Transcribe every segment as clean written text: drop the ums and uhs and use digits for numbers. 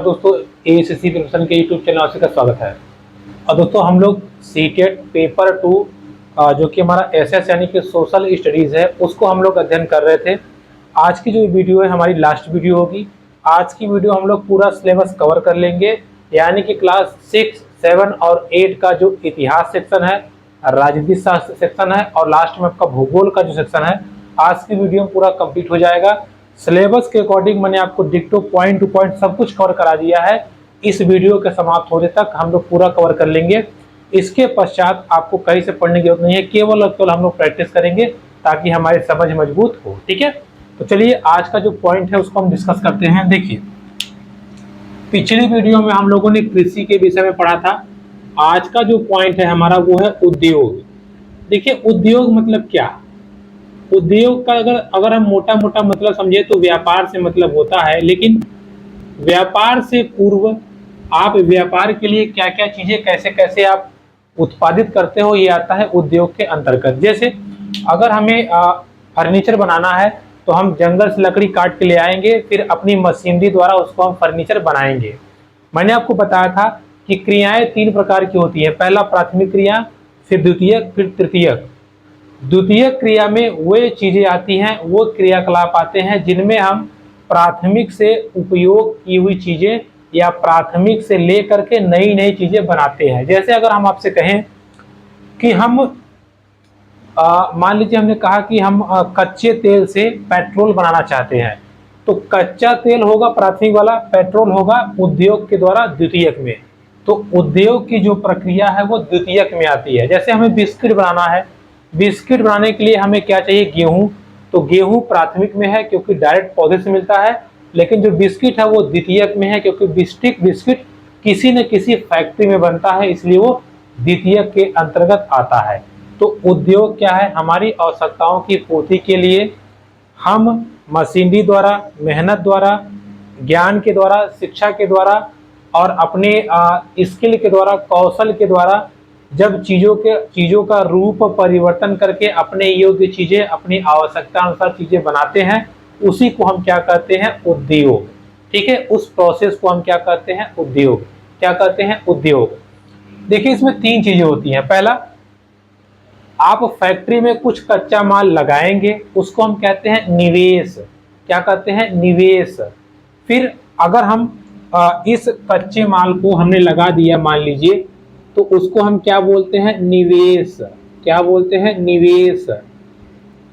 दोस्तों, एएसएससी प्रिपरेशन के YouTube channel से का स्वागत है। और दोस्तों हम लोग सीटेट पेपर 2 जो कि हमारा एसएस यानी कि सोशल स्टडीज़ है उसको हम लोग अध्ययन कर रहे थे। आज की जो वीडियो है हमारी लास्ट वीडियो होगी। आज की वीडियो हम लोग पूरा सिलेबस कवर कर लेंगे, यानी कि क्लास 6, 7 और 8 का जो इतिहास सेक्शन है, राजनीति शास्त्र सेक्शन है और लास्ट में आपका भूगोल का जो सेक्शन है, आज की वीडियो में पूरा कंप्लीट हो जाएगा। सिलेबस के अकॉर्डिंग मैंने आपको डिक्टो पॉइंट टू पॉइंट सब कुछ कवर करा दिया है। इस वीडियो के समाप्त होने तक हम लोग पूरा कवर कर लेंगे। इसके पश्चात आपको कहीं से पढ़ने की जरूरत नहीं है, केवल और केवल हम लोग प्रैक्टिस करेंगे ताकि हमारी समझ मजबूत हो। ठीक है, तो चलिए आज का जो पॉइंट है उसको हम डिस्कस करते हैं। देखिए, पिछली वीडियो में हम लोगों ने कृषि के विषय में पढ़ा था। आज का जो पॉइंट है हमारा वो है उद्योग। देखिए, उद्योग मतलब क्या? उद्योग का अगर हम मोटा मोटा मतलब समझे तो व्यापार से मतलब होता है, लेकिन व्यापार से पूर्व आप व्यापार के लिए क्या क्या चीजें कैसे कैसे आप उत्पादित करते हो, ये आता है उद्योग के अंतर्गत। जैसे अगर हमें फर्नीचर बनाना है तो हम जंगल से लकड़ी काट के ले आएंगे, फिर अपनी मशीनरी द्वारा उसको हम फर्नीचर बनाएंगे। मैंने आपको बताया था कि क्रियाएं 3 प्रकार की होती है। पहला प्राथमिक क्रिया, फिर द्वितीयक, फिर तृतीयक। द्वितीयक क्रिया में वे चीजें आती हैं, वो क्रियाकलाप आते हैं जिनमें हम प्राथमिक से उपयोग की हुई चीजें या प्राथमिक से लेकर के नई नई चीजें बनाते हैं। जैसे अगर हम आपसे कहें कि हम मान लीजिए हमने कहा कि हम कच्चे तेल से पेट्रोल बनाना चाहते हैं, तो कच्चा तेल होगा प्राथमिक वाला, पेट्रोल होगा उद्योग के द्वारा द्वितीयक में। तो उद्योग की जो प्रक्रिया है वो द्वितीयक में आती है। जैसे हमें बिस्किट बनाना है, बिस्किट बनाने के लिए हमें क्या चाहिए? गेहूं। तो गेहूं प्राथमिक में है क्योंकि डायरेक्ट पौधे से मिलता है, लेकिन जो बिस्किट है वो द्वितीयक में है क्योंकि बिस्किट किसी न किसी फैक्ट्री में बनता है, इसलिए वो द्वितीयक के अंतर्गत आता है। तो उद्योग क्या है? हमारी आवश्यकताओं की पूर्ति के लिए हम मशीनरी द्वारा, मेहनत द्वारा, ज्ञान के द्वारा, शिक्षा के द्वारा और अपने स्किल के द्वारा, कौशल के द्वारा जब चीजों का रूप परिवर्तन करके अपने योग्य चीजें, अपनी आवश्यकता अनुसार चीजें बनाते हैं, उसी को हम क्या कहते हैं? उद्योग। ठीक है, उस प्रोसेस को हम क्या कहते हैं? उद्योग। क्या कहते हैं? उद्योग। देखिए, इसमें 3 चीजें होती हैं। पहला, आप फैक्ट्री में कुछ कच्चा माल लगाएंगे, उसको हम कहते हैं निवेश। क्या कहते हैं? निवेश। फिर अगर हम इस कच्चे माल को हमने लगा दिया मान लीजिए, तो उसको हम क्या बोलते हैं? निवेश। क्या बोलते हैं? निवेश।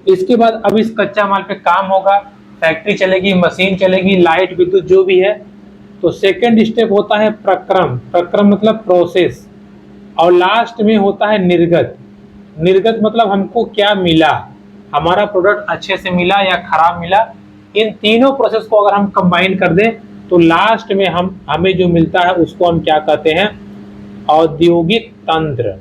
इसके बाद अब इस कच्चा माल पे काम होगा, फैक्ट्री चलेगी, मशीन चलेगी, लाइट, विद्युत जो भी है। तो सेकंड स्टेप होता है प्रक्रम। प्रक्रम मतलब प्रोसेस। और लास्ट में होता है निर्गत। निर्गत मतलब हमको क्या मिला, हमारा प्रोडक्ट अच्छे से मिला या खराब मिला। इन तीनों प्रोसेस को अगर हम कंबाइन कर दें तो लास्ट में हमें जो मिलता है उसको हम क्या कहते हैं? औद्योगिक तंत्र।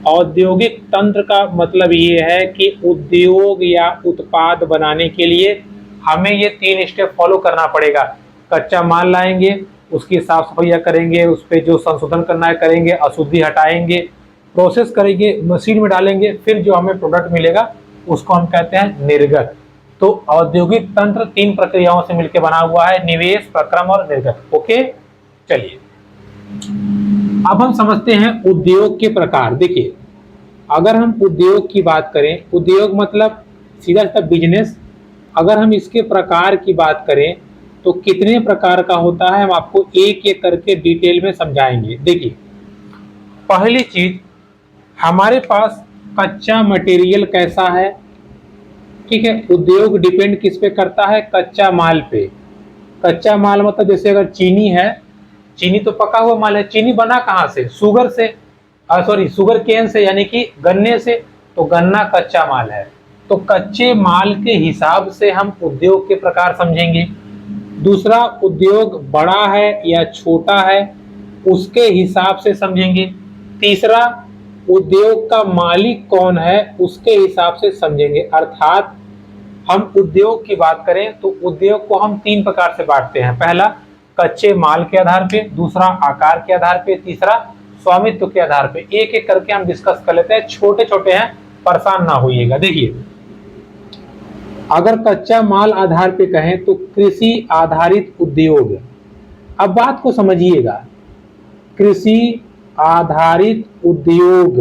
औद्योगिक तंत्र का मतलब ये है कि उद्योग या उत्पाद बनाने के लिए हमें ये 3 स्टेप फॉलो करना पड़ेगा। कच्चा माल लाएंगे, उसकी साफ सफाइयाँ करेंगे, उस पर जो संशोधन करना है करेंगे, अशुद्धि हटाएंगे, प्रोसेस करेंगे, मशीन में डालेंगे, फिर जो हमें प्रोडक्ट मिलेगा उसको हम कहते हैं निर्गत। तो औद्योगिक तंत्र 3 प्रक्रियाओं से मिलकर बना हुआ है, निवेश, प्रक्रम और निर्गत। ओके, चलिए अब हम समझते हैं उद्योग के प्रकार। देखिए, अगर हम उद्योग की बात करें, उद्योग मतलब सीधा सीधा बिजनेस। अगर हम इसके प्रकार की बात करें तो कितने प्रकार का होता है हम आपको एक एक करके डिटेल में समझाएंगे। देखिए, पहली चीज, हमारे पास कच्चा मटेरियल कैसा है। ठीक है, उद्योग डिपेंड किस पे करता है? कच्चा माल पे। कच्चा माल मतलब जैसे अगर चीनी है, चीनी तो पका हुआ माल है, चीनी बना कहाँ से? शुगर से, शुगर केन से, यानी कि गन्ने से। तो गन्ना कच्चा माल है। तो कच्चे माल के हिसाब से हम उद्योग के प्रकार समझेंगे। दूसरा, उद्योग बड़ा है या छोटा है उसके हिसाब से समझेंगे। तीसरा, उद्योग का मालिक कौन है उसके हिसाब से समझेंगे। अर्थात हम उद्योग की बात करें तो उद्योग को हम 3 प्रकार से बांटते हैं। पहला, कच्चे माल के आधार पे, दूसरा आकार के आधार पे, तीसरा स्वामित्व के आधार पे। एक एक करके हम डिस्कस कर लेते हैं, छोटे छोटे हैं, परेशान ना होइएगा। देखिए, अगर कच्चा माल आधार पे कहें तो कृषि आधारित उद्योग, अब बात को समझिएगा, कृषि आधारित उद्योग,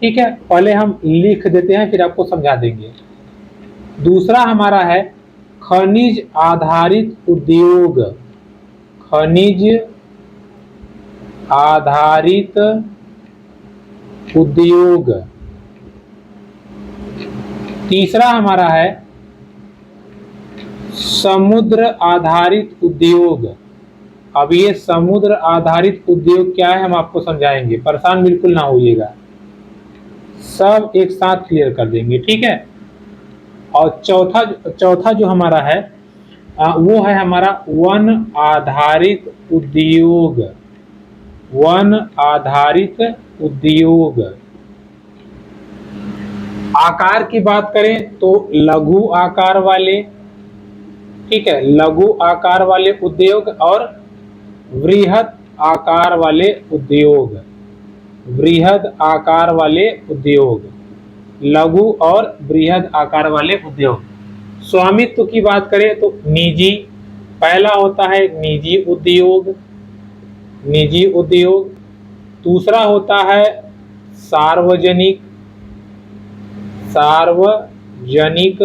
ठीक है, पहले हम लिख देते हैं फिर आपको समझा देंगे। दूसरा हमारा है खनिज आधारित उद्योग, खनिज आधारित उद्योग। तीसरा हमारा है समुद्र आधारित उद्योग। अब ये समुद्र आधारित उद्योग क्या है हम आपको समझाएंगे, परेशान बिल्कुल ना होइएगा, सब एक साथ क्लियर कर देंगे, ठीक है। और चौथा जो हमारा है वो है हमारा वन आधारित उद्योग, वन आधारित उद्योग। आकार की बात करें तो लघु आकार वाले, ठीक है, लघु आकार वाले उद्योग और वृहद आकार वाले उद्योग, वृहद आकार वाले उद्योग, लघु और वृहद आकार वाले उद्योग। स्वामित्व की बात करें तो निजी, पहला होता है निजी उद्योग, निजी उद्योग। दूसरा होता है सार्वजनिक, सार्वजनिक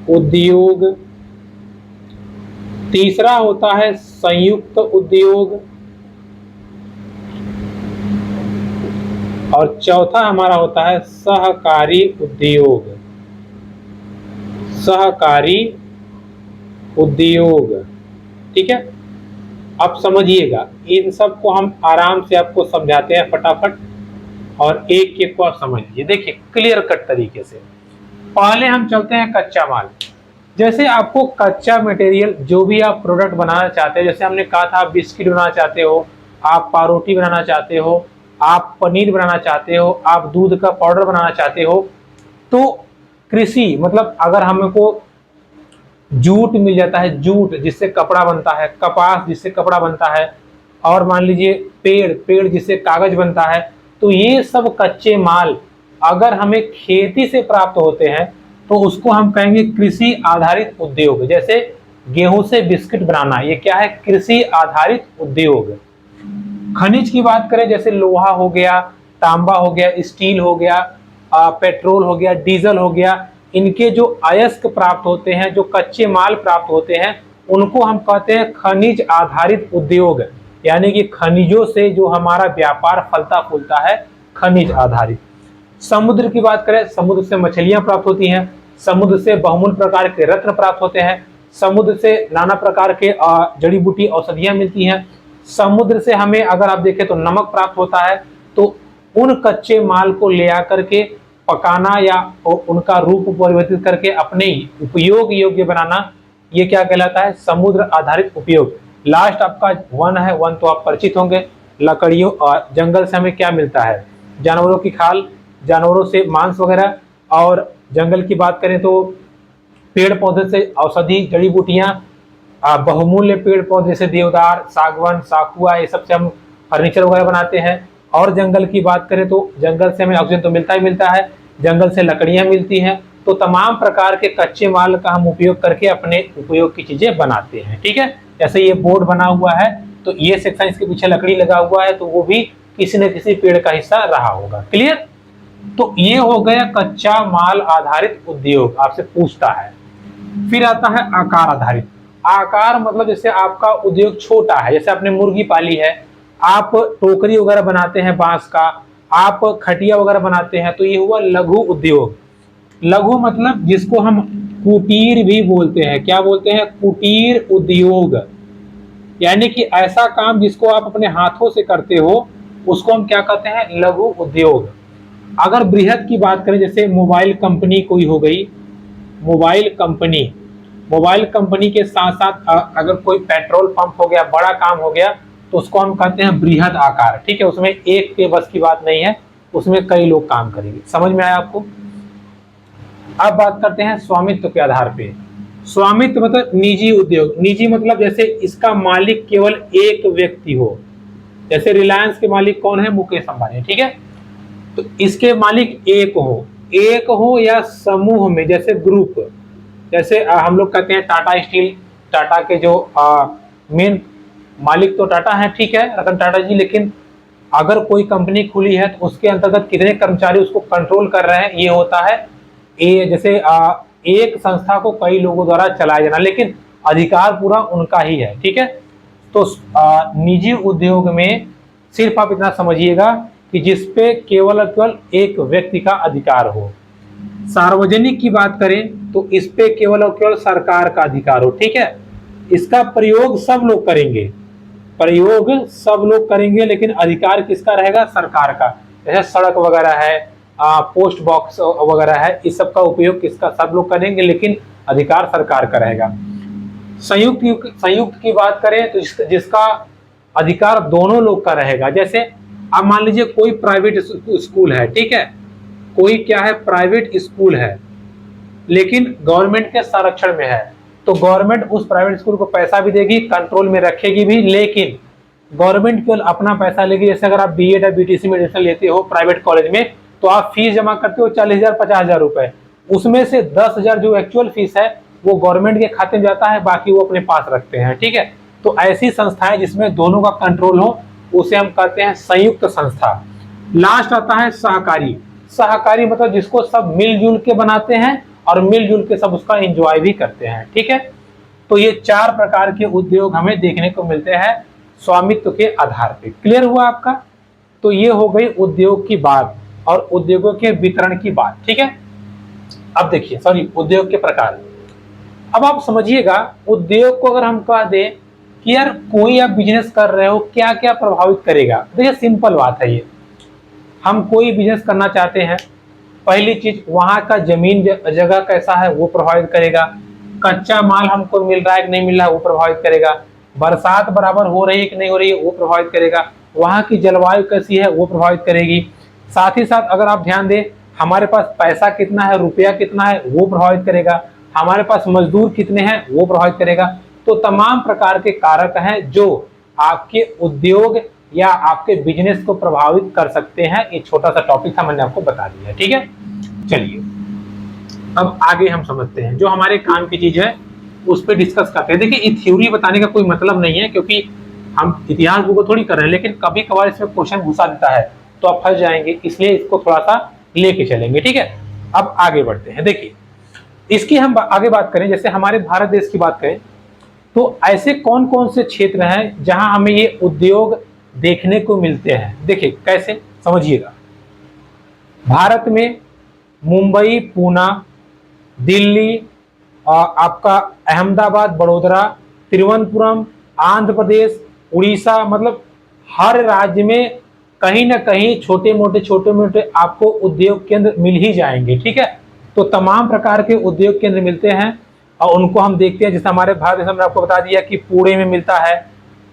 उद्योग। तीसरा होता है संयुक्त उद्योग और चौथा हमारा होता है सहकारी उद्योग, सहकारी उद्योग, ठीक है। अब समझिएगा, इन सब को हम आराम से आपको समझाते हैं फटाफट और एक एक को आप समझिए। देखिए क्लियर कट तरीके से, पहले हम चलते हैं कच्चा माल। जैसे आपको कच्चा मटेरियल जो भी आप प्रोडक्ट बनाना चाहते हैं, जैसे हमने कहा था आप बिस्किट बनाना चाहते हो, आप पारोटी बनाना चाहते हो, आप पनीर बनाना चाहते हो, आप दूध का पाउडर बनाना चाहते हो, तो कृषि मतलब अगर हमको जूट मिल जाता है, जूट जिससे कपड़ा बनता है, कपास जिससे कपड़ा बनता है, और मान लीजिए पेड़ जिससे कागज बनता है, तो ये सब कच्चे माल अगर हमें खेती से प्राप्त होते हैं तो उसको हम कहेंगे कृषि आधारित उद्योग। जैसे गेहूं से बिस्किट बनाना, ये क्या है, कृषि आधारित उद्योग। खनिज की बात करें, जैसे लोहा हो गया, तांबा हो गया, स्टील हो गया, पेट्रोल हो गया, डीजल हो गया, इनके जो अयस्क प्राप्त होते हैं, जो कच्चे माल प्राप्त होते हैं, उनको हम कहते हैं खनिज आधारित उद्योग। यानी कि खनिजों से जो हमारा व्यापार फलता फूलता है, खनिज आधारित। समुद्र की बात करें, समुद्र से मछलियां प्राप्त होती हैं, समुद्र से बहुमूल्य प्रकार के रत्न प्राप्त होते हैं, समुद्र से नाना प्रकार के जड़ी बूटी औषधियां मिलती हैं, समुद्र से हमें अगर आप देखें तो नमक प्राप्त होता है। तो उन कच्चे माल को ले आकर के पकाना या उनका रूप परिवर्तित करके अपने उपयोग योग्य बनाना, ये क्या कहलाता है, समुद्र आधारित उपयोग। लास्ट आपका वन है, वन तो आप परिचित होंगे, लकड़ियों और जंगल से हमें क्या मिलता है, जानवरों की खाल, जानवरों से मांस वगैरह। और जंगल की बात करें तो पेड़ पौधे से औषधि जड़ी बूटियां, बहुमूल्य पेड़ पौधे जैसे देवदार, सागवान, साखुआ, ये सब से हम फर्नीचर वगैरह बनाते हैं। और जंगल की बात करें तो जंगल से हमें ऑक्सीजन तो मिलता ही मिलता है, जंगल से लकड़ियां मिलती हैं। तो तमाम प्रकार के कच्चे माल का हम उपयोग करके अपने उपयोग की चीजें बनाते हैं, ठीक है। जैसे ये बोर्ड बना हुआ है तो ये सेक्शन, इसके पीछे लकड़ी लगा हुआ है, तो वो भी किसी न किसी पेड़ का हिस्सा रहा होगा, क्लियर। तो ये हो गया कच्चा माल आधारित उद्योग, आपसे पूछता है। फिर आता है आकार आधारित। आकार मतलब जैसे आपका उद्योग छोटा है, जैसे आपने मुर्गी पाली है, आप टोकरी वगैरह बनाते हैं बांस का, आप खटिया वगैरह बनाते हैं, तो ये हुआ लघु उद्योग। लघु मतलब जिसको हम कुटीर भी बोलते हैं, क्या बोलते हैं, कुटीर उद्योग। यानी कि ऐसा काम जिसको आप अपने हाथों से करते हो, उसको हम क्या कहते हैं, लघु उद्योग। अगर बृहद की बात करें, जैसे मोबाइल कंपनी कोई हो गई, मोबाइल कंपनी, मोबाइल कंपनी के साथ साथ अगर कोई पेट्रोल पंप हो गया, बड़ा काम हो गया, तो उसको हम कहते हैं बृहद आकार, ठीक है। उसमें एक के बस की बात नहीं है, उसमें कई लोग काम करेंगे। समझ में आया आपको। अब बात करते हैं स्वामित्व के आधार पे। स्वामित्व मतलब निजी उद्योग। निजी मतलब जैसे इसका मालिक केवल एक व्यक्ति हो, जैसे रिलायंस के मालिक कौन है, मुकेश अंबानी, ठीक है। तो इसके मालिक एक हो या समूह में, जैसे ग्रुप, जैसे हम लोग कहते हैं टाटा स्टील, टाटा के जो मेन मालिक तो टाटा है, ठीक है, रतन टाटा जी, लेकिन अगर कोई कंपनी खुली है तो उसके अंतर्गत कितने कर्मचारी उसको कंट्रोल कर रहे हैं, ये होता है जैसे एक संस्था को कई लोगों द्वारा चलाया जाना, लेकिन अधिकार पूरा उनका ही है, ठीक है। तो निजी उद्योग में सिर्फ आप इतना समझिएगा कि जिसपे केवल और केवल एक व्यक्ति का अधिकार हो। सार्वजनिक की बात करें तो इस पे केवल और केवल सरकार का अधिकार हो, ठीक है। इसका प्रयोग सब लोग करेंगे, प्रयोग सब लोग करेंगे, लेकिन अधिकार किसका रहेगा? सरकार का। जैसे सड़क वगैरह है, पोस्ट बॉक्स वगैरह है, इस सब का उपयोग किसका? सब लोग करेंगे, लेकिन अधिकार सरकार का रहेगा। संयुक्त की बात करें तो जिसका अधिकार दोनों लोग का रहेगा। जैसे अब मान लीजिए कोई प्राइवेट स्कूल है, ठीक है, कोई क्या है, प्राइवेट स्कूल है, लेकिन गवर्नमेंट के संरक्षण में है, तो गवर्नमेंट उस प्राइवेट स्कूल को पैसा भी देगी, कंट्रोल में रखेगी भी, लेकिन गवर्नमेंट केवल अपना पैसा लेगी। जैसे अगर आप बीएड या बीटीसी में एडमिशन लेते हो प्राइवेट कॉलेज में, तो आप फीस जमा करते हो 40,000 50,000 रुपए, उसमें से 10,000 जो एक्चुअल फीस है वो गवर्नमेंट के खाते में जाता है, बाकी वो अपने पास रखते हैं, ठीक है। तो ऐसी संस्थाएं जिसमें दोनों का कंट्रोल हो उसे हम कहते हैं संयुक्त संस्था। लास्ट आता है सहकारी। सहकारी मतलब जिसको सब मिलजुल के बनाते हैं और मिलजुल के सब उसका एंजॉय भी करते हैं, ठीक है। तो ये 4 प्रकार के उद्योग हमें देखने को मिलते हैं स्वामित्व के आधार पे। क्लियर हुआ आपका? तो ये हो गई उद्योग की बात और उद्योगों के वितरण की बात, ठीक है। अब देखिए, सॉरी, उद्योग के प्रकार। अब आप समझिएगा, उद्योग को अगर हम कह दें कि यार कोई आप बिजनेस कर रहे हो, क्या क्या प्रभावित करेगा? देखिए सिंपल बात है ये, हम कोई बिजनेस करना चाहते हैं, पहली चीज वहां का जमीन जगह कैसा है वो प्रभावित करेगा, कच्चा माल हमको मिल रहा है कि नहीं मिल रहा है वो प्रभावित करेगा, बरसात बराबर हो रही है कि नहीं हो रही है वो प्रभावित करेगा, वहां की जलवायु कैसी है वो प्रभावित करेगी। साथ ही साथ अगर आप ध्यान दें, हमारे पास पैसा कितना है, रुपया कितना है वो प्रभावित करेगा, हमारे पास मजदूर कितने हैं वो प्रभावित करेगा। तो तमाम प्रकार के कारक हैं जो आपके उद्योग या आपके बिजनेस को प्रभावित कर सकते हैं। एक छोटा सा टॉपिक था, मैंने आपको बता दिया, ठीक है। चलिए अब आगे हम समझते हैं, जो हमारे काम की चीज है उस पर डिस्कस करते हैं। देखिए ये थ्योरी बताने का कोई मतलब नहीं है, क्योंकि हम इतिहास बुक को थोड़ी कर रहे हैं, लेकिन कभी कभार इसमें क्वेश्चन घुसा देता है तो आप फंस जाएंगे, इसलिए इसको थोड़ा सा लेके चलेंगे, ठीक है। अब आगे बढ़ते हैं। देखिए इसकी हम आगे बात करें, जैसे हमारे भारत देश की बात करें तो ऐसे कौन कौन से क्षेत्र हैं जहां हमें ये उद्योग देखने को मिलते हैं। देखिए कैसे, समझिएगा। भारत में मुंबई, पूना, दिल्ली, आपका अहमदाबाद, बड़ोदरा, तिरुवनंतपुरम, आंध्र प्रदेश, उड़ीसा, मतलब हर राज्य में कहीं ना कहीं छोटे मोटे आपको उद्योग केंद्र मिल ही जाएंगे, ठीक है। तो तमाम प्रकार के उद्योग केंद्र मिलते हैं और उनको हम देखते हैं। जैसे हमारे भारत देश में आपको बता दिया कि पुणे में मिलता है,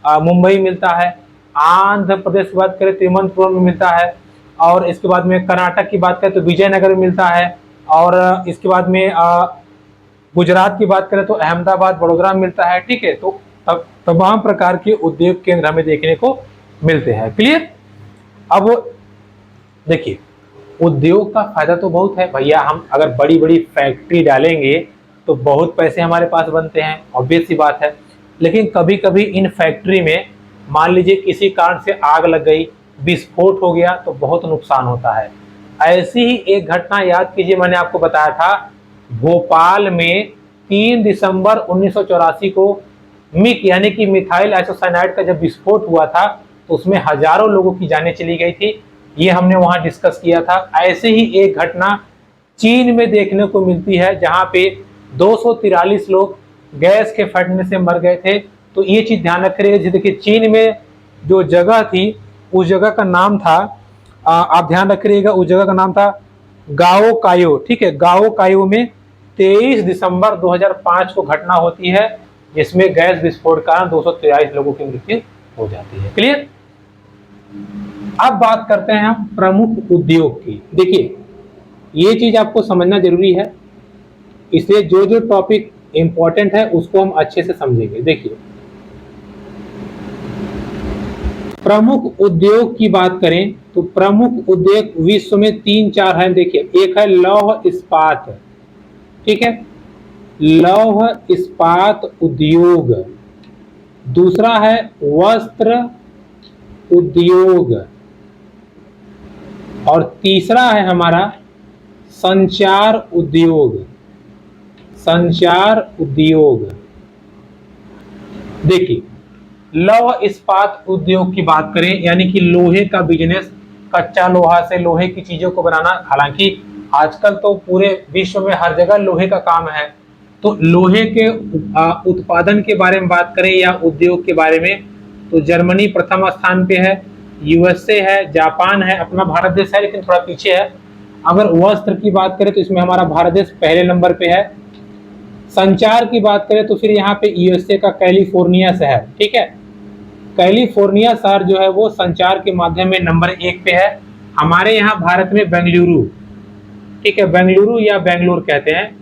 मुंबई मिलता है, आंध्र प्रदेश की बात करें तिरुवनंतपुरम में मिलता है, और इसके बाद में कर्नाटक की बात करें तो विजयनगर में मिलता है, और इसके बाद में गुजरात की बात करें तो अहमदाबाद, बड़ोदरा में मिलता है, ठीक है। तो तमाम प्रकार के उद्योग केंद्र हमें देखने को मिलते हैं। क्लियर? अब देखिए उद्योग का फायदा तो बहुत है भैया, हम अगर बड़ी बड़ी फैक्ट्री डालेंगे तो बहुत पैसे हमारे पास बनते हैं, ऑब्वियस सी बात है। लेकिन कभी कभी इन फैक्ट्री में मान लीजिए किसी कारण से आग लग गई, विस्फोट हो गया तो बहुत नुकसान होता है। ऐसी ही एक घटना याद कीजिए, मैंने आपको बताया था भोपाल में 3 दिसंबर 1984 को मिक यानी कि मिथाइल आइसोसाइनाइड का जब विस्फोट हुआ था तो उसमें हजारों लोगों की जानें चली गई थी, ये हमने वहां डिस्कस किया था। ऐसे ही एक घटना चीन में देखने को मिलती है जहां पे 243 लोग गैस के फटने से मर गए थे। तो ये चीज ध्यान रखिएगा। देखिए चीन में जो जगह थी उस जगह का नाम था, आप ध्यान रखिएगा, उस जगह का नाम था गाओ कायो, ठीक है। गाओ कायो में 23 दिसंबर 2005 को घटना होती है जिसमें गैस विस्फोट के कारण 243 लोगों की मृत्यु हो जाती है। क्लियर? अब बात करते हैं हम प्रमुख उद्योग की। देखिए ये चीज आपको समझना जरूरी है, इसलिए जो जो टॉपिक इंपॉर्टेंट है उसको हम अच्छे से समझेंगे। देखिए प्रमुख उद्योग की बात करें तो प्रमुख उद्योग विश्व में 3-4 हैं। देखिए एक है लौह इस्पात, ठीक है, लौह इस्पात उद्योग। दूसरा है वस्त्र उद्योग, और तीसरा है हमारा संचार उद्योग। संचार उद्योग, देखिए लौह इस्पात उद्योग की बात करें यानी कि लोहे का बिजनेस, कच्चा लोहा से लोहे की चीजों को बनाना। हालांकि आजकल तो पूरे विश्व में हर जगह लोहे का काम है, तो लोहे के उत्पादन के बारे में बात करें या उद्योग के बारे में, तो जर्मनी प्रथम स्थान पे है, यूएसए है, जापान है, अपना भारत देश है लेकिन थोड़ा पीछे है। अगर वस्त्र की बात करें तो इसमें हमारा भारत देश पहले नंबर पे है। संचार की बात करें तो फिर यहाँ पे यूएसए का कैलिफोर्निया शहर, ठीक है, कैलिफोर्निया शहर जो है वो संचार के माध्यम में नंबर 1 पे है। हमारे यहाँ भारत में बेंगलुरु, ठीक है, बेंगलुरु या बेंगलोर कहते हैं,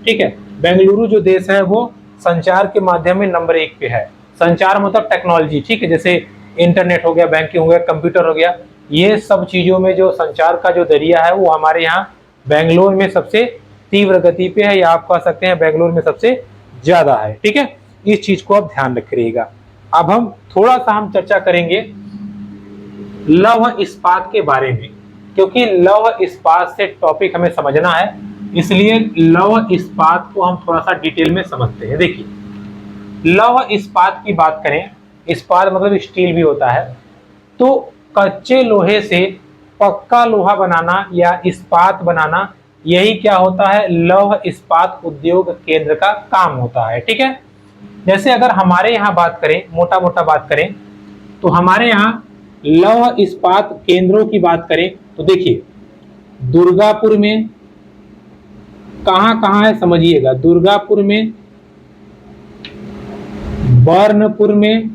ठीक है, बेंगलुरु जो देश है वो संचार के माध्यम में नंबर 1 पे है। संचार मतलब टेक्नोलॉजी, ठीक है, जैसे इंटरनेट हो गया, बैंकिंग हो गया, कंप्यूटर हो गया, ये सब चीजों में जो संचार का जो जरिया है वो हमारे यहाँ बेंगलोर में सबसे तीव्र गति पे है, या आप कह सकते हैं बेंगलोर में सबसे ज्यादा है, ठीक है। इस चीज को आप ध्यान रखिएगा। अब हम थोड़ा सा चर्चा करेंगे लौह इस्पात के बारे में, क्योंकि लौह इस्पात से टॉपिक हमें समझना है, इसलिए लौह इस्पात को हम थोड़ा सा डिटेल में समझते हैं। देखिए लौह इस्पात की बात करें, इस्पात मतलब स्टील भी होता है, तो कच्चे लोहे से पक्का लोहा बनाना या इस्पात बनाना, यही क्या होता है, लौह इस्पात उद्योग केंद्र का काम होता है, ठीक है। जैसे अगर हमारे यहाँ बात करें, मोटा मोटा बात करें, तो हमारे यहाँ लौह इस्पात केंद्रों की बात करें तो देखिए दुर्गापुर में कहाँ है समझिएगा, दुर्गापुर में, बर्नपुर में,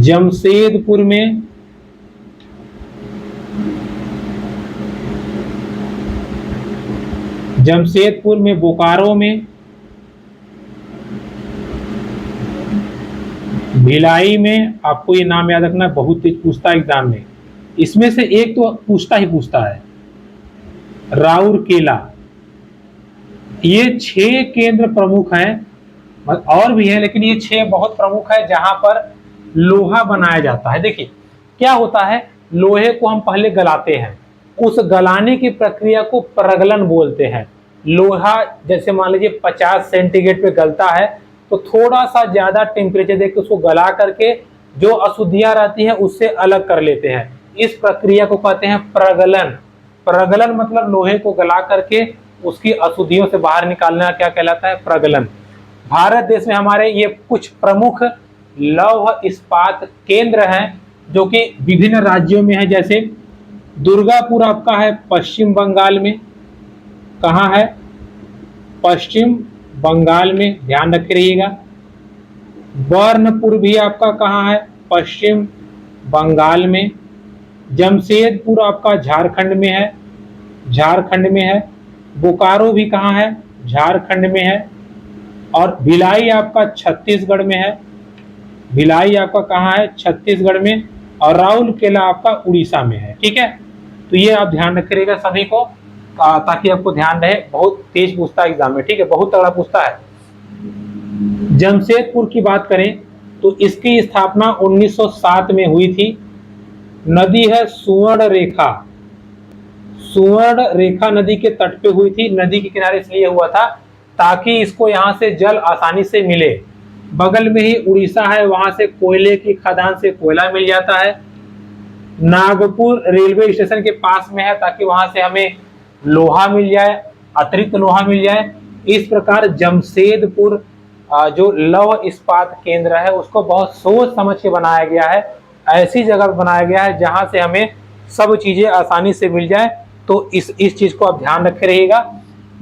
जमशेदपुर में, बोकारो में, भिलाई में, आपको ये नाम याद रखना, बहुत तेज पूछता है एग्जाम में, इसमें से एक तो पूछता है, राउरकेला। ये 6 केंद्र प्रमुख हैं, और भी है लेकिन ये 6 बहुत प्रमुख है जहां पर लोहा बनाया जाता है। देखिए क्या होता है, लोहे को हम पहले गलाते हैं, उस गलाने की प्रक्रिया को प्रगलन बोलते हैं। लोहा जैसे मान लीजिए 50 सेंटीग्रेड पे गलता है, तो थोड़ा सा ज्यादा टेम्परेचर देकर उसको गला करके जो अशुद्धियां रहती हैं उससे अलग कर लेते हैं। इस प्रक्रिया को कहते हैं प्रगलन। प्रगलन मतलब लोहे को गला करके उसकी अशुद्धियों से बाहर निकालना क्या कहलाता है, प्रगलन। भारत देश में हमारे ये कुछ प्रमुख लौह इस्पात केंद्र हैं जो कि विभिन्न राज्यों में है। जैसे दुर्गापुर आपका है पश्चिम बंगाल में, कहाँ है, पश्चिम बंगाल में, ध्यान रखे रहिएगा। बर्नपुर भी आपका कहाँ है, पश्चिम बंगाल में। जमशेदपुर आपका झारखंड में है, बोकारो भी कहाँ है, झारखंड में है। और भिलाई आपका छत्तीसगढ़ में है, भिलाई आपका कहाँ है, छत्तीसगढ़ में। और राउरकेला आपका उड़ीसा में है, ठीक है। तो ये आप ध्यान रखिएगा सभी को, ताकि आपको ध्यान रहे, बहुत तेज पूछता है एग्जाम में, ठीक है, बहुत तगड़ा पूछता है। जमशेदपुर की बात करें तो इसकी स्थापना 1907 में हुई थी। नदी है सुवर्ण रेखा, सुवर्ण रेखा नदी के तट पे हुई थी। नदी के किनारे इसलिए हुआ था ताकि इसको यहाँ से जल आसानी से मिले। बगल में ही उड़ीसा है, वहां से कोयले की खदान से कोयला मिल जाता है। नागपुर रेलवे स्टेशन के पास में है ताकि वहां से हमें लोहा मिल जाए, अतिरिक्त लोहा मिल जाए। इस प्रकार जमशेदपुर जो लौह इस्पात केंद्र है उसको बहुत सोच समझ के बनाया गया है। ऐसी जगह बनाया गया है जहां से हमें सब चीजें आसानी से मिल जाए। तो इस चीज को आप ध्यान रखे रहिएगा।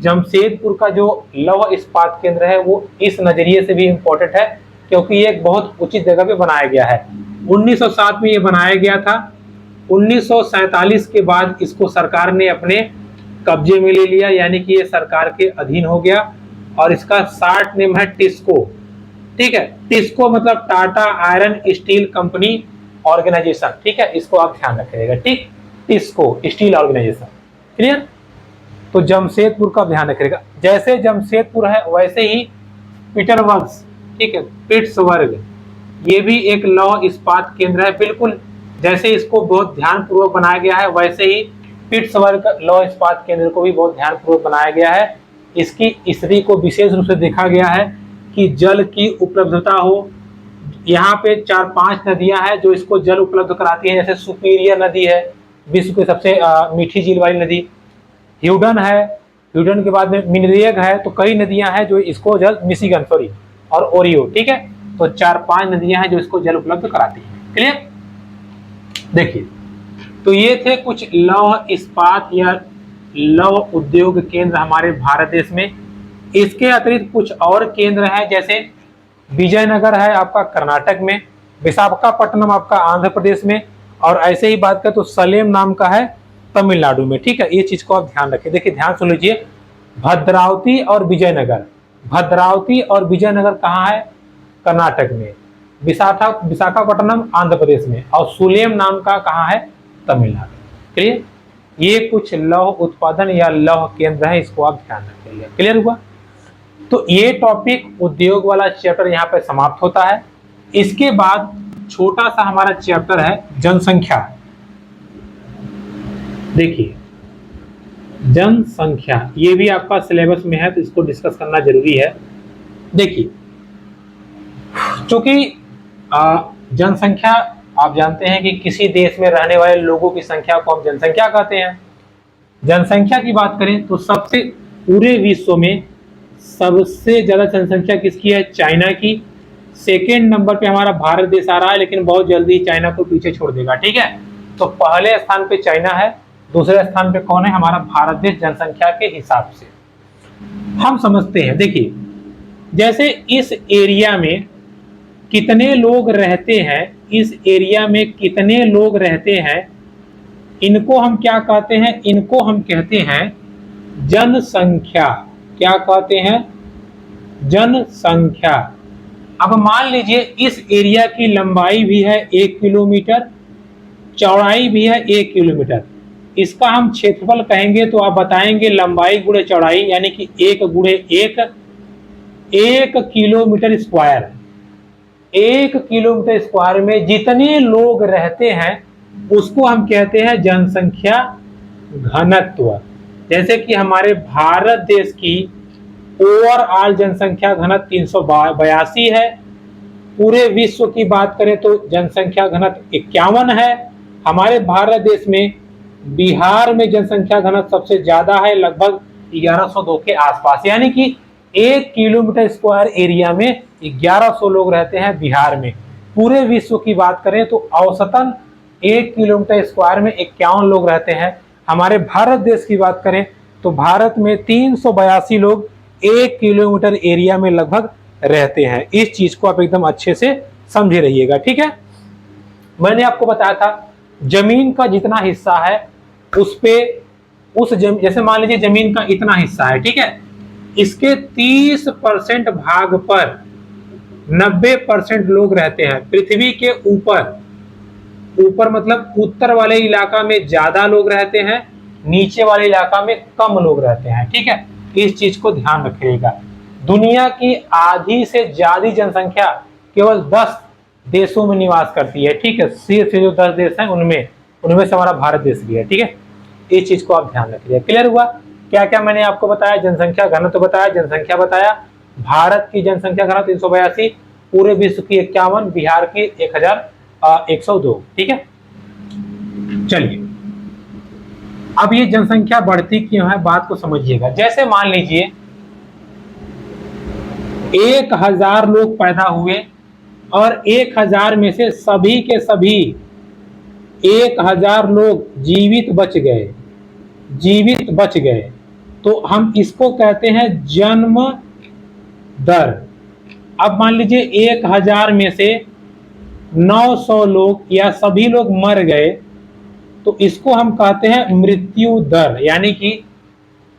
जमशेदपुर का जो लौह इस्पात केंद्र है वो इस नजरिए से भी इम्पोर्टेंट है क्योंकि ये एक बहुत उचित जगह पे बनाया गया है। 1907 में ये बनाया गया था। 1947 के बाद इसको सरकार ने अपने कब्जे में ले लिया, यानी कि ये सरकार के अधीन हो गया। और इसका शार्ट नेम है टिस्को, ठीक है। टिस्को मतलब Tata iron steel company organisation, ठीक है, इसको आप ध्यान रखिएगा, ठीक। TISCO steel organisation, clear. तो जमशेदपुर का ध्यान रखिएगा। जैसे जमशेदपुर है वैसे ही पीटरबर्ग, ठीक है, पिट्सबर्ग, ये भी एक लौह इस्पात केंद्र है। बिल्कुल जैसे इसको बहुत ध्यानपूर्वक बनाया गया है, वैसे ही पिट्सबर्ग लौह इस्पात केंद्र को भी बहुत ध्यानपूर्वक बनाया गया है। इसकी स्थिति को विशेष रूप से देखा गया है कि जल की उपलब्धता हो। यहाँ पे 4-5 नदियां हैं जो इसको जल उपलब्ध कराती हैं, जैसे सुपीरियर नदी है, विश्व की सबसे मीठी झील वाली नदी, ह्यूडन है, ह्यूडन के बाद में मिनरियग है। तो कई नदियां हैं जो इसको जल, मिशिगन सॉरी, और ओरियो, ठीक है। तो 4-5 नदियां हैं जो इसको जल उपलब्ध कराती हैं। क्लियर? देखिए, तो ये थे कुछ लौह इस्पात या लौह उद्योग केंद्र हमारे भारत देश में। इसके अतिरिक्त कुछ और केंद्र हैं, जैसे विजयनगर है आपका कर्नाटक में, विशाखापट्टनम आपका आंध्र प्रदेश में, और ऐसे ही बात करें तो सलेम नाम का है तमिलनाडु में। ठीक है, ये चीज को आप ध्यान रखें। देखिए ध्यान सुन लीजिए, भद्रावती और विजयनगर, भद्रावती और विजयनगर कहाँ है? कर्नाटक में। विशाखापट्टनम आंध्र प्रदेश में, और सुलेम नाम का कहाँ है? तमिलनाडु। क्लियर? ये कुछ लौह उत्पादन या लौह केंद्र है, इसको आप ध्यान रखिएगा। क्लियर हुआ? तो ये टॉपिक उद्योग वाला चैप्टर यहाँ पे समाप्त होता है। इसके बाद छोटा सा हमारा चैप्टर है जनसंख्या। देखिए जनसंख्या, ये भी आपका सिलेबस में है, तो इसको डिस्कस करना जरूरी है। देखिए, चूंकि जनसंख्या आप जानते हैं कि किसी देश में रहने वाले लोगों की संख्या को हम जनसंख्या कहते हैं। जनसंख्या की बात करें तो सबसे पूरे विश्व में सबसे ज्यादा जनसंख्या किसकी है? चाइना की। सेकेंड नंबर पे हमारा भारत देश आ रहा है, लेकिन बहुत जल्दी चाइना को पीछे छोड़ देगा। ठीक है, तो पहले स्थान पे चाइना है, दूसरे स्थान पे कौन है? हमारा भारत देश जनसंख्या के हिसाब से हम समझते हैं। देखिए, जैसे इस एरिया में कितने लोग रहते हैं, इस एरिया में कितने लोग रहते हैं, इनको हम क्या कहते हैं? इनको हम कहते हैं जनसंख्या। क्या कहते हैं? जनसंख्या। अब मान लीजिए इस एरिया की लंबाई भी है 1 किलोमीटर, चौड़ाई भी है 1 किलोमीटर। इसका हम क्षेत्रफल कहेंगे तो आप बताएंगे लंबाई गुणे चौड़ाई, यानी कि 1 गुणे 1 किलोमीटर स्क्वायर। 1 किलोमीटर स्क्वायर में जितने लोग रहते हैं उसको हम कहते हैं जनसंख्या घनत्व। जैसे कि हमारे भारत देश की ओवरऑल जनसंख्या घनत्व 382 है। पूरे विश्व की बात करें तो जनसंख्या घनत्व 51 है। हमारे भारत देश में बिहार में जनसंख्या घनत्व सबसे ज्यादा है, लगभग 1102 के आसपास, यानी कि 1 किलोमीटर स्क्वायर एरिया में 1100 लोग रहते हैं बिहार में। पूरे विश्व की बात करें तो औसतन 1 किलोमीटर स्क्वायर में 51 लोग रहते हैं। हमारे भारत देश की बात करें तो भारत में 382 लोग 1 किलोमीटर एरिया में लगभग रहते हैं। इस चीज को आप एकदम अच्छे से समझे रहिएगा। ठीक है, मैंने आपको बताया था जमीन का जितना हिस्सा है उस पे जैसे मान लीजिए जमीन का इतना हिस्सा है, ठीक है, इसके 30% भाग पर 90% लोग रहते हैं। पृथ्वी के ऊपर मतलब उत्तर वाले इलाका में ज्यादा लोग रहते हैं, नीचे वाले इलाका में कम लोग रहते हैं। ठीक है, इस चीज को ध्यान रखिएगा। दुनिया की आधी से ज्यादा जनसंख्या केवल 10 देशों में निवास करती है। ठीक है, सिर्फ जो 10 देश हैं उनमें से हमारा भारत देश भी है। ठीक है, इस चीज को आप ध्यान रखिए। क्लियर हुआ? क्या क्या मैंने आपको बताया? जनसंख्या घनत्व बताया, जनसंख्या बताया, भारत की जनसंख्या घनत्व 382, पूरे विश्व की 51, बिहार की 1102। ठीक है, चलिए अब ये जनसंख्या बढ़ती क्यों है, बात को समझिएगा। जैसे मान लीजिए 1000 लोग पैदा हुए और 1000 में से सभी के सभी 1000 लोग जीवित बच गए, तो हम इसको कहते हैं जन्म दर। अब मान लीजिए 1000 में से 900 लोग या सभी लोग मर गए, तो इसको हम कहते हैं मृत्यु दर, यानी कि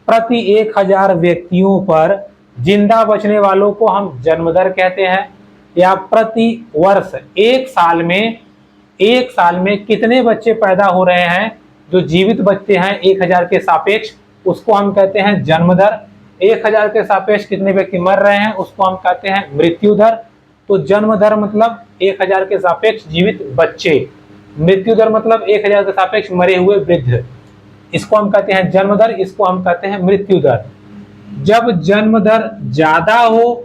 प्रति 1000 व्यक्तियों पर जिंदा बचने वालों को हम जन्म दर कहते हैं। या प्रति वर्ष एक साल में कितने बच्चे पैदा हो रहे हैं जो जीवित बच्चे हैं 1000 के सापेक्ष, उसको हम कहते हैं जन्म दर। 1000 के सापेक्ष कितने व्यक्ति मर रहे हैं उसको हम कहते हैं मृत्यु दर। तो जन्म दर मतलब 1000 के सापेक्ष जीवित बच्चे, मृत्यु दर मतलब 1000 के सापेक्ष मरे हुए वृद्ध, इसको हम कहते हैं जन्म दर, इसको हम कहते हैं मृत्यु दर। जब जन्म दर ज्यादा हो,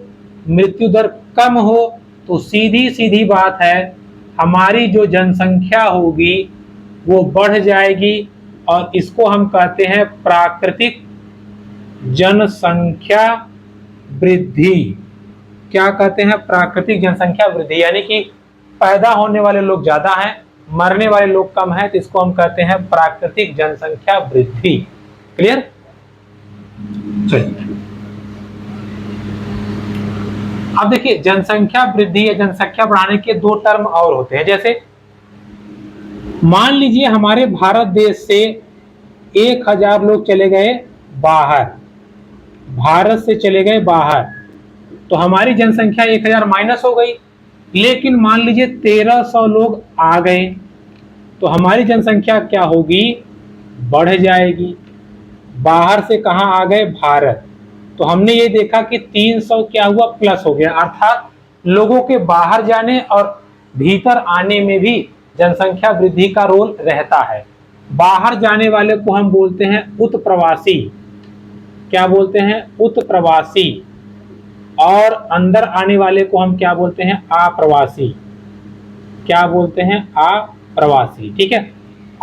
मृत्यु दर कम हो, तो सीधी सीधी बात है हमारी जो जनसंख्या होगी वो बढ़ जाएगी और इसको हम कहते हैं प्राकृतिक जनसंख्या वृद्धि। क्या कहते हैं? प्राकृतिक जनसंख्या वृद्धि, यानी कि पैदा होने वाले लोग ज्यादा हैं, मरने वाले लोग कम हैं, तो इसको हम कहते हैं प्राकृतिक जनसंख्या वृद्धि। क्लियर? चलिए अब देखिए, जनसंख्या वृद्धि या जनसंख्या बढ़ाने के दो टर्म और होते हैं। जैसे मान लीजिए हमारे भारत देश से 1000 लोग चले गए बाहर, भारत से चले गए बाहर, तो हमारी जनसंख्या 1000 माइनस हो गई। लेकिन मान लीजिए 1300 लोग आ गए, तो हमारी जनसंख्या क्या होगी? बढ़ जाएगी। बाहर से कहां आ गए? भारत। तो हमने ये देखा कि 300 क्या हुआ? प्लस हो गया, अर्थात लोगों के बाहर जाने और भीतर आने में भी जनसंख्या वृद्धि का रोल रहता है। बाहर जाने वाले को हम बोलते हैं उत्प्रवासी। क्या बोलते हैं? उत्प्रवासी। और अंदर आने वाले को हम क्या बोलते हैं? अप्रवासी। क्या बोलते हैं? अप्रवासी। ठीक है,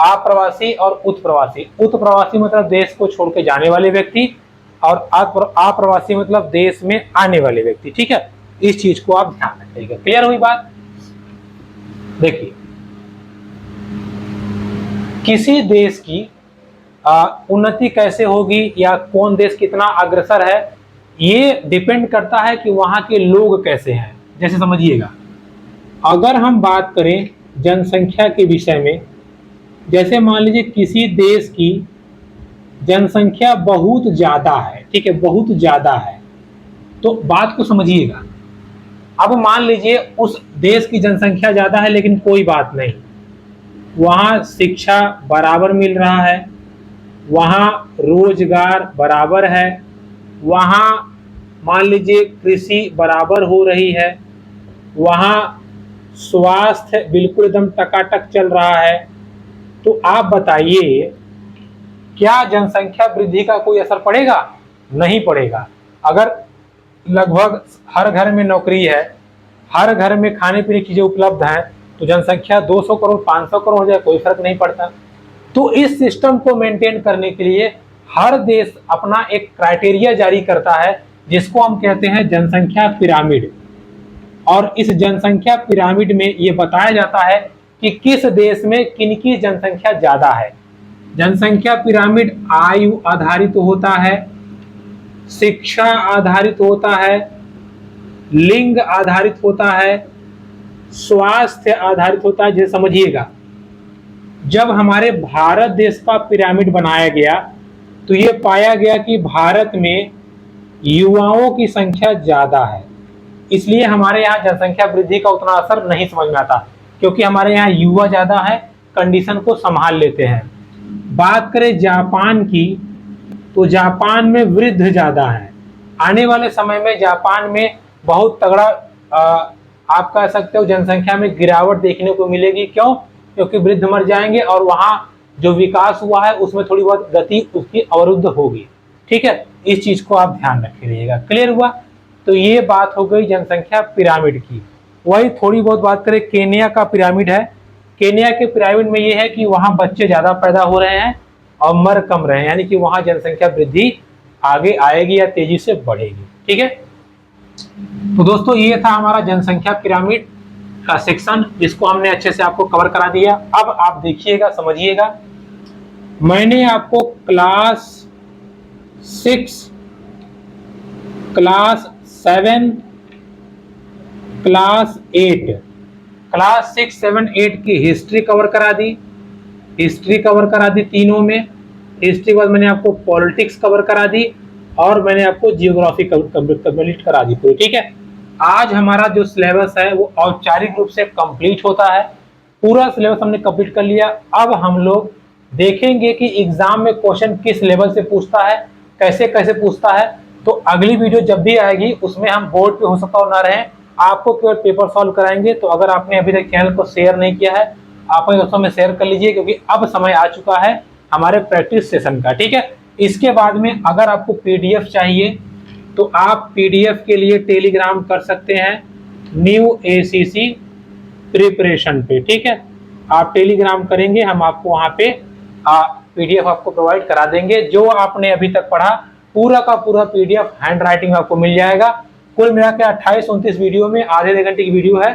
अप्रवासी और उत्प्रवासी। उत्प्रवासी मतलब देश को छोड़ के जाने वाले व्यक्ति, और अप्रवासी मतलब देश में आने वाले व्यक्ति। ठीक है, इस चीज को आप ध्यान रखिएगा। क्लियर हुई बात? देखिए, किसी देश की उन्नति कैसे होगी या कौन देश कितना अग्रसर है, ये डिपेंड करता है कि वहां के लोग कैसे हैं। जैसे समझिएगा, अगर हम बात करें जनसंख्या के विषय में, जैसे मान लीजिए किसी देश की जनसंख्या बहुत ज्यादा है, ठीक है, बहुत ज्यादा है, तो बात को समझिएगा। अब मान लीजिए उस देश की जनसंख्या ज्यादा है लेकिन कोई बात नहीं, वहाँ शिक्षा बराबर मिल रहा है, वहाँ रोजगार बराबर है, वहाँ मान लीजिए कृषि बराबर हो रही है, वहाँ स्वास्थ्य बिल्कुल एकदम टकाटक चल रहा है, तो आप बताइए क्या जनसंख्या वृद्धि का कोई असर पड़ेगा? नहीं पड़ेगा। अगर लगभग हर घर में नौकरी है, हर घर में खाने पीने की चीजें उपलब्ध हैं, तो जनसंख्या 200 करोड़ 500 करोड़ हो जाए कोई फर्क नहीं पड़ता। तो इस सिस्टम को मेंटेन करने के लिए हर देश अपना एक क्राइटेरिया जारी करता है जिसको हम कहते हैं जनसंख्या पिरामिड। और इस जनसंख्या पिरामिड में ये बताया जाता है कि किस देश में किनकी जनसंख्या ज्यादा है। जनसंख्या पिरामिड आयु आधारित होता है, शिक्षा आधारित होता है, लिंग आधारित होता है, स्वास्थ्य आधारित होता है। जैसे समझिएगा, जब हमारे भारत देश का पिरामिड बनाया गया तो ये पाया गया कि भारत में युवाओं की संख्या ज्यादा है, इसलिए हमारे यहाँ जनसंख्या वृद्धि का उतना असर नहीं समझ में आता, क्योंकि हमारे यहाँ युवा ज्यादा है, कंडीशन को संभाल लेते हैं। बात करें जापान की, तो जापान में वृद्ध ज्यादा है। आने वाले समय में जापान में बहुत तगड़ा आप कह सकते हो जनसंख्या में गिरावट देखने को मिलेगी। क्यों? क्योंकि वृद्ध मर जाएंगे और वहां जो विकास हुआ है उसमें थोड़ी बहुत गति उसकी अवरुद्ध होगी। ठीक है, इस चीज को आप ध्यान रखिएगा। क्लियर हुआ? तो ये बात हो गई जनसंख्या पिरामिड की। वही थोड़ी बहुत बात करें केन्या का पिरामिड है। केन्या के पिरामिड में ये है कि वहां बच्चे ज्यादा पैदा हो रहे हैं और मर कम रहे हैं, यानी कि वहां जनसंख्या वृद्धि आगे आएगी या तेजी से बढ़ेगी। ठीक है, तो दोस्तों ये था हमारा जनसंख्या पिरामिड का सेक्शन, जिसको हमने अच्छे से आपको कवर करा दिया। अब आप देखिएगा, समझिएगा, मैंने आपको क्लास 6, क्लास 7, क्लास 8, क्लास 6, 7, 8 की हिस्ट्री कवर करा दी, हिस्ट्री कवर करा दी तीनों में। हिस्ट्री के बाद मैंने आपको पॉलिटिक्स कवर करा दी और मैंने आपको जियोग्राफी कंप्लीट करा दी पूरी। ठीक है, आज हमारा जो सिलेबस है वो औपचारिक रूप से कंप्लीट होता है। पूरा सिलेबस हमने कंप्लीट कर लिया। अब हम लोग देखेंगे कि एग्जाम में क्वेश्चन किस लेवल से पूछता है, कैसे कैसे पूछता है। तो अगली वीडियो जब भी आएगी उसमें हम बोर्ड पे हो सकता हो ना रहे, आपको केवल पेपर सॉल्व कराएंगे। तो अगर आपने अभी तक चैनल को शेयर नहीं किया है, अपने दोस्तों में शेयर कर लीजिए, क्योंकि अब समय आ चुका है हमारे प्रैक्टिस सेशन का, ठीक है। इसके बाद में अगर आपको पीडीएफ चाहिए तो आप पीडीएफ के लिए टेलीग्राम कर सकते हैं न्यू एसीसी प्रिपरेशन पे, ठीक है। आप टेलीग्राम करेंगे, हम आपको वहां पे पीडीएफ आपको प्रोवाइड करा देंगे। जो आपने अभी तक पढ़ा पूरा का पूरा पीडीएफ हैंड राइटिंग आपको मिल जाएगा। कुल मिला के 28-29 वीडियो में आधे घंटे की वीडियो है।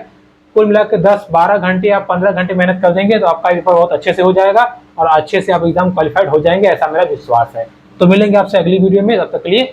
कुल मिला के 10-12 घंटे या 15 घंटे मेहनत कर देंगे तो आपका पेपर बहुत अच्छे से हो जाएगा और अच्छे से आप एग्जाम क्वालिफाइड हो जाएंगे, ऐसा मेरा विश्वास है। तो मिलेंगे आपसे अगली वीडियो में, तब तक के लिए